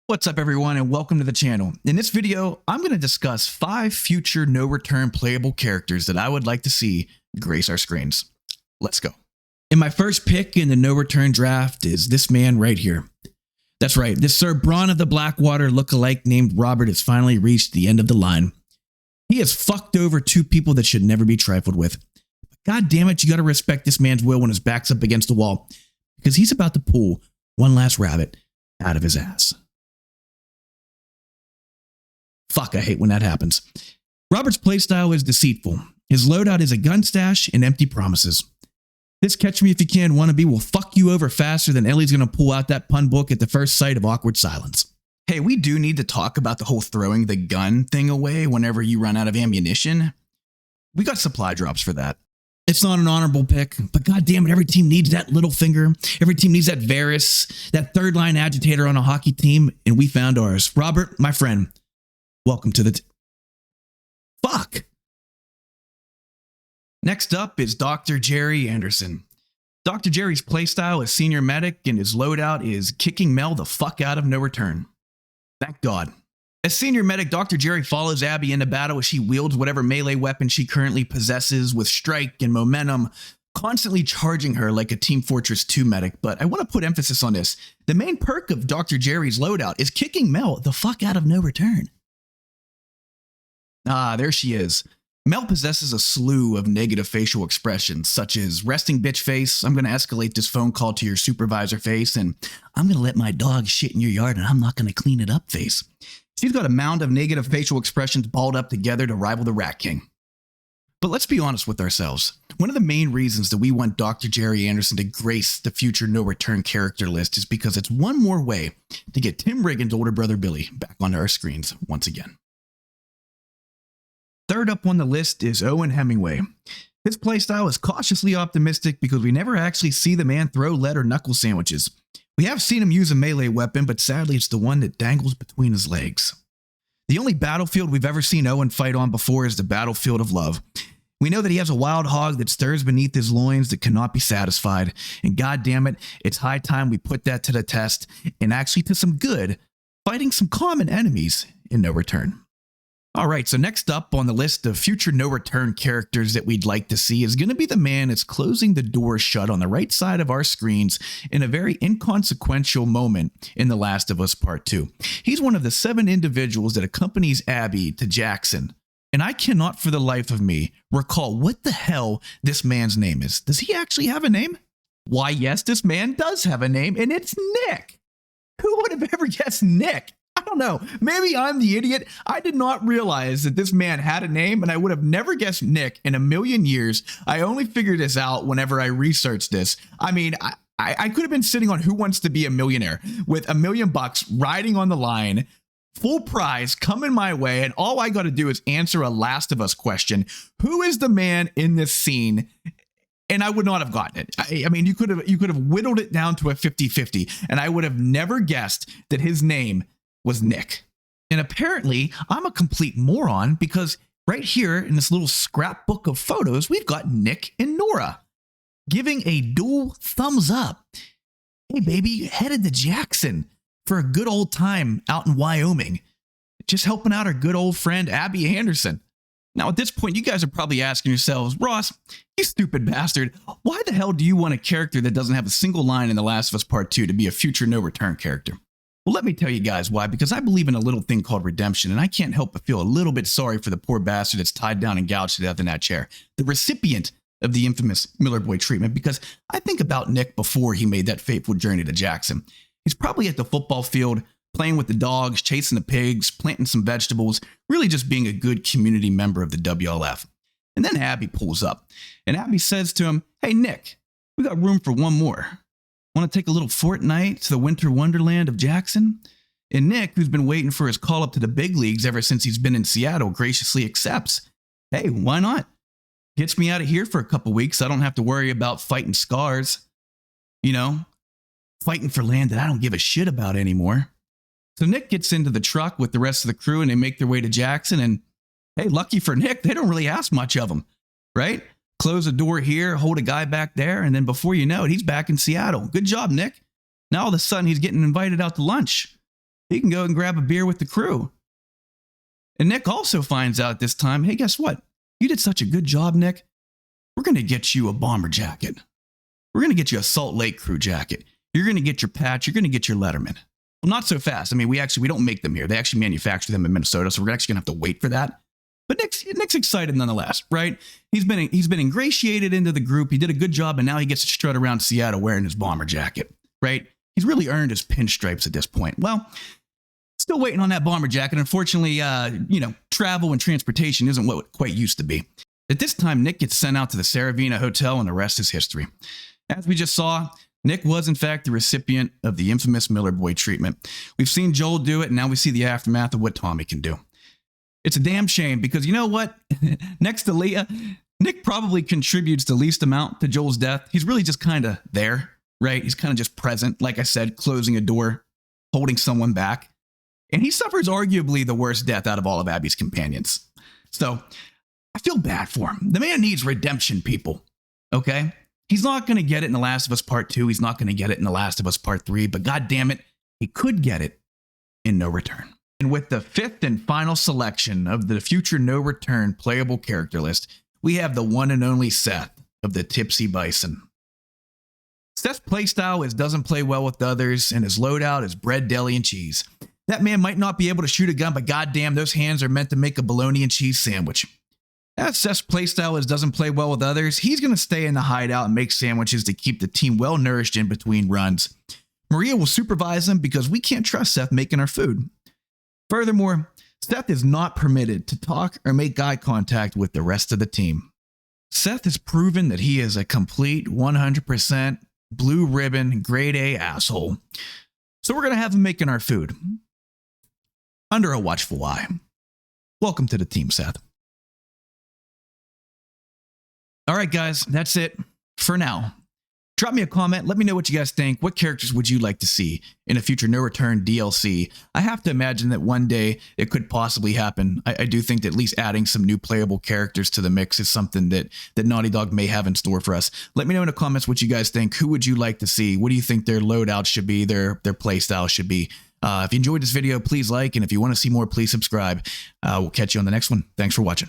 What's up everyone and welcome to the channel. In this video, I'm going to discuss 5 future no-return playable characters that I would like to see grace our screens. Let's go. And my first pick in the no-return draft is this man right here. That's right, this Sir Braun of the Blackwater lookalike named Robert has finally reached the end of the line. He has fucked over 2 people that should never be trifled with. God damn it, you gotta respect this man's will when his back's up against the wall, because he's about to pull one last rabbit out of his ass. Fuck, I hate when that happens. Robert's playstyle is deceitful. His loadout is a gun stash and empty promises. This catch me if you can wannabe will fuck you over faster than Ellie's gonna pull out that pun book at the first sight of awkward silence. Hey, we do need to talk about the whole throwing the gun thing away whenever you run out of ammunition. We got supply drops for that. It's not an honorable pick, but goddamn it, every team needs that little finger. Every team needs that Varys, that third line agitator on a hockey team, and we found ours. Robert, my friend, welcome to the fuck. Next up is Dr. Jerry Anderson. Dr. Jerry's playstyle is senior medic and his loadout is kicking Mel the fuck out of no return. Thank God. As senior medic, Dr. Jerry follows Abby into battle as she wields whatever melee weapon she currently possesses with strike and momentum, constantly charging her like a Team Fortress 2 medic. But I want to put emphasis on this. The main perk of Dr. Jerry's loadout is kicking Mel the fuck out of no return. Ah, there she is. Mel possesses a slew of negative facial expressions, such as resting bitch face, I'm going to escalate this phone call to your supervisor face, and I'm going to let my dog shit in your yard and I'm not going to clean it up face. She's got a mound of negative facial expressions balled up together to rival the Rat King. But let's be honest with ourselves. One of the main reasons that we want Dr. Jerry Anderson to grace the future no-return character list is because it's one more way to get Tim Riggins' older brother Billy back onto our screens once again. Third up on the list is Owen Hemingway. His playstyle is cautiously optimistic because we never actually see the man throw lead or knuckle sandwiches. We have seen him use a melee weapon, but sadly it's the one that dangles between his legs. The only battlefield we've ever seen Owen fight on before is the battlefield of love. We know that he has a wild hog that stirs beneath his loins that cannot be satisfied, and god damn it, it's high time we put that to the test, and actually to some good, fighting some common enemies in no return. Alright, so next up on the list of future no-return characters that we'd like to see is going to be the man that's closing the door shut on the right side of our screens in a very inconsequential moment in The Last of Us Part 2. He's one of the 7 individuals that accompanies Abby to Jackson, and I cannot for the life of me recall what the hell this man's name is. Does he actually have a name? Why, yes, this man does have a name, and it's Nick. Who would have ever guessed Nick? I don't know. Maybe I'm the idiot. I did not realize that this man had a name, and I would have never guessed Nick in a million years. I only figured this out whenever I researched this. I mean, I could have been sitting on Who Wants to Be a Millionaire with $1 million riding on the line, full prize coming my way, and all I got to do is answer a Last of Us question. Who is the man in this scene? And I would not have gotten it. I mean, you could have whittled it down to a 50-50, and I would have never guessed that his name was Nick. And apparently I'm a complete moron because right here in this little scrapbook of photos, we've got Nick and Nora giving a dual thumbs up. Hey baby, headed to Jackson for a good old time out in Wyoming, just helping out our good old friend Abby Anderson. Now at this point, you guys are probably asking yourselves, Ross, you stupid bastard, why the hell do you want a character that doesn't have a single line in The Last of Us Part 2 to be a future no-return character? Well, let me tell you guys why, because I believe in a little thing called redemption, and I can't help but feel a little bit sorry for the poor bastard that's tied down and gouged to death in that chair, the recipient of the infamous Miller Boy treatment, because I think about Nick before he made that fateful journey to Jackson. He's probably at the football field, playing with the dogs, chasing the pigs, planting some vegetables, really just being a good community member of the WLF. And then Abby pulls up, and Abby says to him, hey Nick, we got room for one more. Want to take a little fortnight to the winter wonderland of Jackson? And Nick, who's been waiting for his call up to the big leagues ever since he's been in Seattle, graciously accepts. Hey, why not? Gets me out of here for a couple weeks. I don't have to worry about fighting scars. You know, fighting for land that I don't give a shit about anymore. So Nick gets into the truck with the rest of the crew and they make their way to Jackson. And hey, lucky for Nick, they don't really ask much of him, right? Close a door here, hold a guy back there, and then before you know it, he's back in Seattle. Good job, Nick. Now all of a sudden, he's getting invited out to lunch. he can go and grab a beer with the crew. And Nick also finds out this time, hey, guess what? You did such a good job, Nick. We're going to get you a bomber jacket. We're going to get you a Salt Lake crew jacket. You're going to get your patch. You're going to get your Letterman. Well, not so fast. I mean, we don't make them here. They actually manufacture them in Minnesota, so we're actually going to have to wait for that. But Nick's excited nonetheless, right? He's been ingratiated into the group. He did a good job, and now he gets to strut around Seattle wearing his bomber jacket, right? He's really earned his pinstripes at this point. Well, still waiting on that bomber jacket. Unfortunately, travel and transportation isn't what it quite used to be. At this time, Nick gets sent out to the Saravina Hotel, and the rest is history. As we just saw, Nick was, in fact, the recipient of the infamous Miller Boy treatment. We've seen Joel do it, and now we see the aftermath of what Tommy can do. It's a damn shame because you know what? Next to Leah, Nick probably contributes the least amount to Joel's death. He's really just kind of there, right? He's kind of just present, like I said, closing a door, holding someone back. And he suffers arguably the worst death out of all of Abby's companions. So I feel bad for him. The man needs redemption, people. Okay? He's not going to get it in The Last of Us Part 2. He's not going to get it in The Last of Us Part 3. But God damn it, he could get it in No Return. And with the fifth and final selection of the future No Return playable character list, we have the one and only Seth of the Tipsy Bison. Seth's playstyle doesn't play well with others, and his loadout is bread, deli, and cheese. That man might not be able to shoot a gun, but goddamn, those hands are meant to make a bologna and cheese sandwich. As Seth's playstyle doesn't play well with others, he's going to stay in the hideout and make sandwiches to keep the team well nourished in between runs. Maria will supervise him because we can't trust Seth making our food. Furthermore, Seth is not permitted to talk or make eye contact with the rest of the team. Seth has proven that he is a complete 100% blue ribbon, grade A asshole. So we're going to have him making our food under a watchful eye. Welcome to the team, Seth. All right, guys, that's it for now. Drop me a comment. Let me know what you guys think. What characters would you like to see in a future No Return DLC? I have to imagine that one day it could possibly happen. I do think that at least adding some new playable characters to the mix is something that Naughty Dog may have in store for us. Let me know in the comments what you guys think. Who would you like to see? What do you think their loadout should be, their play style should be? If you enjoyed this video, please like, and if you want to see more, please subscribe. We'll catch you on the next one. Thanks for watching.